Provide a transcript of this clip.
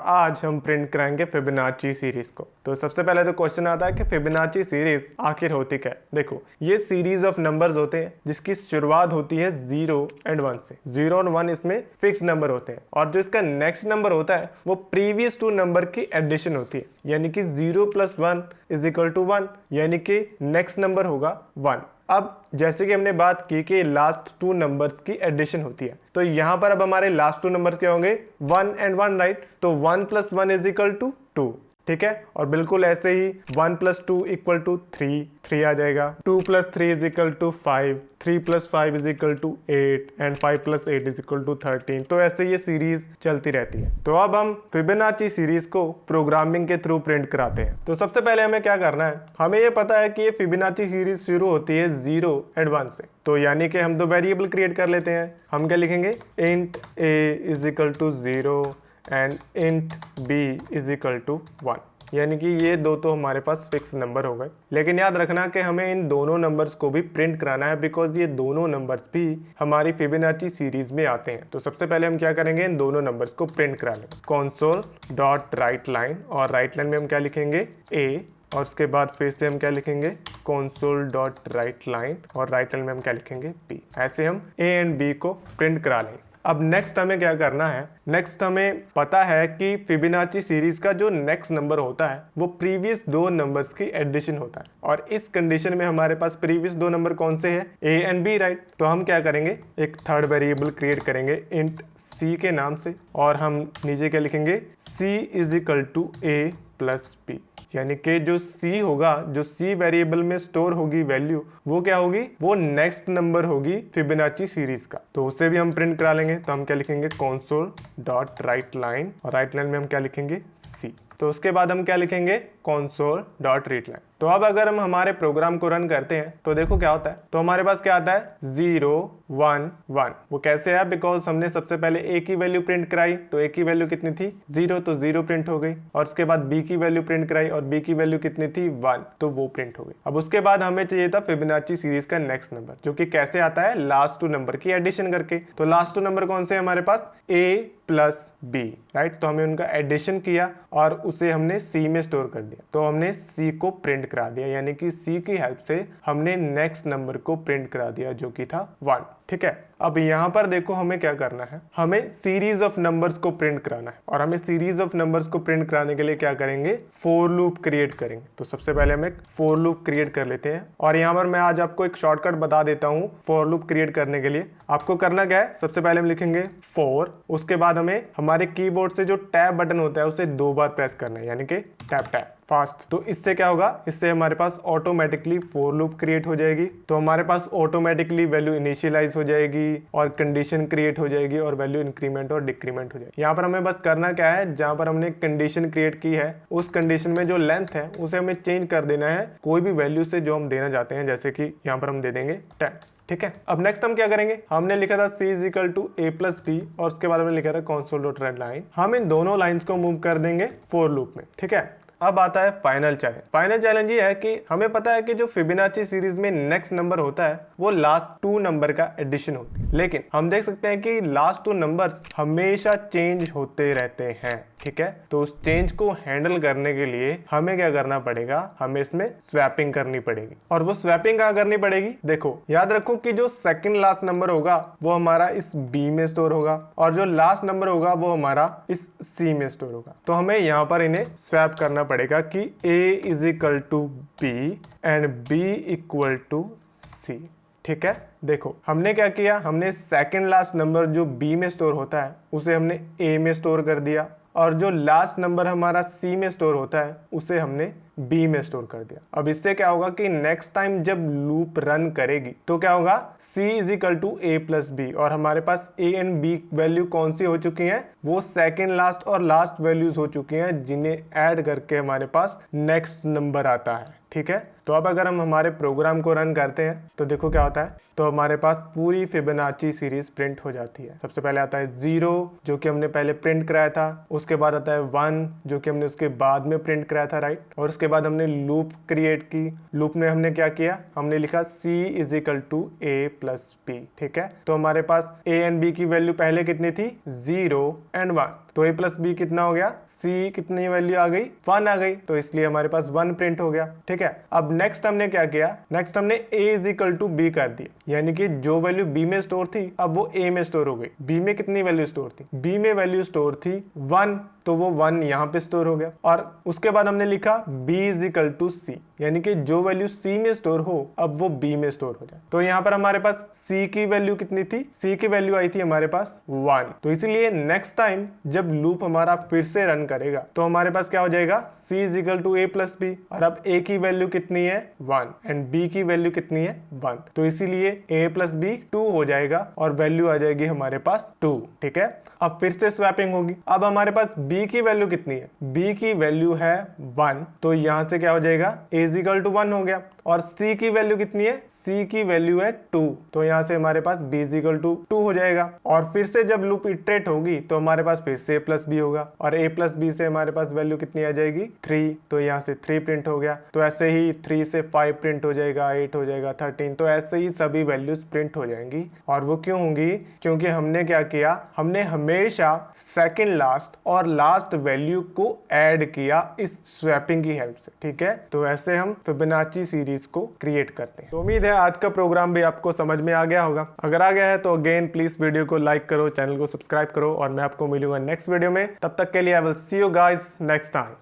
आज हम प्रिंट कराएंगे फिबोनाची सीरीज को। तो सबसे पहले तो क्वेश्चन आता है कि फिबोनाची सीरीज आखिर होती क्या है। देखो, ये सीरीज ऑफ नंबर्स होते हैं जिसकी शुरुआत होती है 0 और 1 से। 0 और 1 इसमें फिक्स नंबर होते हैं और जो इसका नेक्स्ट नंबर होता है वो प्रीवियस टू नंबर की एडिशन होती है, यानी कि 0 + 1 = 1, यानी कि नेक्स्ट नंबर होगा 1। अब जैसे कि हमने बात की कि लास्ट टू नंबर्स की एडिशन होती है, तो यहां पर अब हमारे लास्ट टू नंबर्स क्या होंगे, 1 और 1, राइट। तो 1 + 1 = 2, ठीक है। और बिल्कुल ऐसे ही 1 + 2 = 3 आ जाएगा। 2 + 3 = 5, 3 + 5 = 8 एंड 5 + 8 = 13। तो ऐसे ये सीरीज चलती रहती है। तो अब हम फिबोनाची सीरीज को प्रोग्रामिंग के थ्रू प्रिंट कराते हैं। तो सबसे पहले हमें क्या करना है, हमें ये पता है कि ये फिबोनाची सीरीज शुरू होती है 0 और 1 से। तो यानी कि हम दो वेरिएबल क्रिएट कर लेते हैं। हम क्या लिखेंगे, int a = 0 and int b = 1, यानी कि ये दो तो हमारे पास फिक्स नंबर हो गए। लेकिन याद रखना कि हमें इन दोनों नंबर्स को भी प्रिंट कराना है, बिकॉज ये दोनों नंबर्स भी हमारी फिबोनाची सीरीज में आते हैं। तो सबसे पहले हम क्या करेंगे, इन दोनों नंबर्स को प्रिंट करा लेंगे। console.writeLine, और राइट लाइन में हम क्या लिखेंगे, a, और उसके बाद फिर से हम क्या लिखेंगे, console.writeLine, और राइट लाइन में हम क्या लिखेंगे, b। ऐसे हम a एंड b को प्रिंट करा लेंगे। अब नेक्स्ट हमें क्या करना है, नेक्स्ट हमें पता है कि फिबोनाची सीरीज का जो नेक्स्ट नंबर होता है वो प्रीवियस दो नंबर्स की एडिशन होता है, और इस कंडीशन में हमारे पास प्रीवियस दो नंबर कौन से हैं, a एंड b, राइट। तो हम क्या करेंगे, एक थर्ड वेरिएबल क्रिएट करेंगे int c के नाम से, और हम नीचे क्या लिखेंगे, c = a + b, यानी कि जो c होगा, जो c वेरिएबल में स्टोर होगी वैल्यू, वो क्या होगी, वो नेक्स्ट नंबर होगी फिबोनाची सीरीज का। तो उसे भी हम प्रिंट करा लेंगे। तो हम क्या लिखेंगे, console.writeLine, और राइट लाइन में हम क्या लिखेंगे, c। तो उसके बाद हम क्या लिखेंगे, console.readline। तो अब अगर हम हमारे प्रोग्राम को रन करते हैं तो देखो क्या होता है। तो हमारे पास क्या आता है, 0 1 1। वो कैसे है, बिकॉज हमने सबसे पहले a की वैल्यू प्रिंट कराई, तो a की वैल्यू कितनी थी, 0, तो 0 प्रिंट हो गई। और उसके बाद b की वैल्यू प्रिंट कराई, और b की वैल्यू कितनी थी, 1, तो वो प्रिंट हो गई। अब उसके बाद हमें चाहिए था फिबोनाची सीरीज का नेक्स्ट नंबर, जो कि कैसे आता है, लास्ट टू नंबर की एडिशन करके। तो लास्ट टू नंबर कौन से हमारे पास, a + b, राइट। तो हमने उनका एडिशन किया और उसे हमने c में स्टोर कर दिया। तो हमने c को प्रिंट करा दिया, यानी कि c की हेल्प से हमने नेक्स्ट नंबर को प्रिंट करा दिया, जो कि था 1, ठीक है। अब यहाँ पर देखो हमें क्या करना है, हमें सीरीज ऑफ नंबर्स को प्रिंट कराना है, और हमें सीरीज ऑफ नंबर्स को प्रिंट कराने के लिए क्या करेंगे, फॉर लूप क्रिएट करेंगे। तो सबसे पहले हम एक फॉर लूप क्रिएट कर लेते हैं, और यहाँ पर मैं आज आपको एक शॉर्टकट बता देता हूँ फॉर लूप क्रिएट करने के लिए। आपको करना क्या है, सबसे पहले हम लिखेंगे फॉर, उसके बाद हमें हमारे कीबोर्ड से जो टैब बटन होता है उसे 2 बार प्रेस करना है, यानी कि टैप टैप फास्ट। तो इससे क्या होगा, इससे हमारे पास ऑटोमेटिकली फॉर लूप क्रिएट हो जाएगी। तो हमारे पास ऑटोमेटिकली वैल्यू इनिशियलाइज हो जाएगी, और कंडीशन क्रिएट हो जाएगी, और वैल्यू इंक्रीमेंट और डिक्रीमेंट हो जाएगी। यहाँ पर हमें बस करना क्या है, जहाँ पर हमने कंडीशन क्रिएट की है उस कंडीशन में जो लेंथ है उसे हमें चेंज कर देना है कोई भी वैल्यू से जो हम देना चाहते हैं, जैसे कि यहाँ पर हम दे देंगे 10, ठीक है। अब नेक्स्ट हम क्या करेंगे, हमने लिखा था c = a + b, और उसके बाद हमने लिखा था console.writeLine। हम इन दोनों लाइंस को मूव कर देंगे फॉर लूप में, ठीक है। अब आता है फाइनल चैलेंज। फाइनल चैलेंज ये है कि हमें पता है कि जो फिबोनाची सीरीज में नेक्स्ट नंबर होता है वो लास्ट टू नंबर का एडिशन होती है, लेकिन हम देख सकते हैं कि लास्ट टू नंबर्स हमेशा चेंज होते रहते हैं, ठीक है। तो उस चेंज को हैंडल करने के लिए हमें क्या करना पड़ेगा, हमें इसमें स्वैपिंग करनी पड़ेगी। और वो स्वैपिंग कहाँ करनी पड़ेगी, देखो याद रखो कि जो सेकंड लास्ट नंबर होगा वो हमारा इस b में स्टोर होगा, और जो लास्ट नंबर होगा वो हमारा इस c में स्टोर होगा। तो हमें यहाँ पर इन्हें स्वैप करना पड़ेगा कि a = b and b = c, ठीक है। देखो हमने क्या किया, हमने सेकंड लास्ट नंबर जो b में स्टोर होता है उसे हमने a में स्टोर कर दिया, और जो लास्ट नंबर हमारा c में स्टोर होता है उसे हमने b में स्टोर कर दिया। अब इससे क्या होगा कि नेक्स्ट टाइम जब लूप रन करेगी तो क्या होगा, c = a + b, और हमारे पास a एंड b वैल्यू कौन सी हो चुकी हैं, वो सेकंड लास्ट और लास्ट वैल्यूज हो चुकी हैं, जिन्हें ऐड करके हमारे पास नेक्स्ट नंबर आता है, ठीक है। तो अब अगर हम हमारे प्रोग्राम को रन करते हैं तो देखो क्या होता है, तो हमारे पास पूरी फिबोनाची सीरीज प्रिंट हो जाती है। सबसे पहले आता है 0 जो कि हमने पहले प्रिंट कराया था, उसके बाद आता है 1 जो कि हमने उसके बाद में प्रिंट कराया था, राइट। और उसके बाद हमने लूप क्रिएट की, लूप में हमने क्या किया, हमने लिखा c = a + b, ठीक है। तो हमारे पास a एंड b की वैल्यू पहले कितनी थी, 0 और 1। तो a प्लस बी कितना हो गया, c कितनी वैल्यू आ गई, 1 आ गई, तो इसलिए हमारे पास 1 प्रिंट हो गया। ठीक है, अब नेक्स्ट हमने क्या किया, नेक्स्ट हमने a is equal to b कर दिया, यानी कि जो वैल्यू b में स्टोर थी अब वो a में स्टोर हो गई। b में कितनी वैल्यू स्टोर थी, b में वैल्यू स्टोर थी 1, तो वो 1 यहाँ पे स्टोर हो गया। और उसके बाद हमने लिखा b is equal to c, यानी कि जो वैल्यू c में स्टोर हो अब वो b में स्टोर हो जाए। तो यहाँ पर हमारे पास c की वैल्यू कितनी थी, c की वैल्यू आई थी हमारे पास 1। तो इसीलिए नेक्स्ट टाइम जब लूप हमारा फिर से रन करेगा तो हमारे पास क्या हो जाएगा, c is equal to a plus b, और अब a की वैल्यू कितनी है 1 एंड b की वैल्यू कितनी है 1, तो इसीलिए a प्लस बी 2 हो जाएगा और वैल्यू आ जाएगी हमारे पास 2। ठीक है, अब फिर से स्वैपिंग होगी। अब हमारे पास b की वैल्यू कितनी है, b की वैल्यू है 1, तो यहां से क्या हो जाएगा, a इज इक्वल टू 1 हो गया। और c की वैल्यू कितनी है, c की वैल्यू है 2, तो यहां से हमारे पास b इज इक्वल टू 2 हो जाएगा। और फिर से जब लूप इटरेट होगी तो हमारे पास फिर से a प्लस बी होगा, और a प्लस बी से हमारे पास वैल्यू कितनी आ जाएगी 3, तो यहाँ से 3 प्रिंट हो गया। तो ऐसे ही 3 से 5 प्रिंट हो जाएगा, 8 हो जाएगा, 13, तो ऐसे ही सभी वैल्यूज प्रिंट हो जाएंगी। और वो क्यों होंगी, क्योंकि हमने क्या किया, हमने हमेशा सेकंड लास्ट और लास्ट वैल्यू को ऐड किया इस स्वैपिंग की हेल्प से। ठीक है, तो ऐसे हम फिबोनाची सीरीज को क्रिएट करते हैं। तो उम्मीद है आज का प्रोग्राम भी आपको समझ में आ गया होगा। अगर आ गया है तो अगेन प्लीज वीडियो को लाइक करो, चैनल को सब्सक्राइब करो, और मैं आपको मिलूंगा नेक्स्ट वीडियो में। तब तक के लिए I will see you guys next time.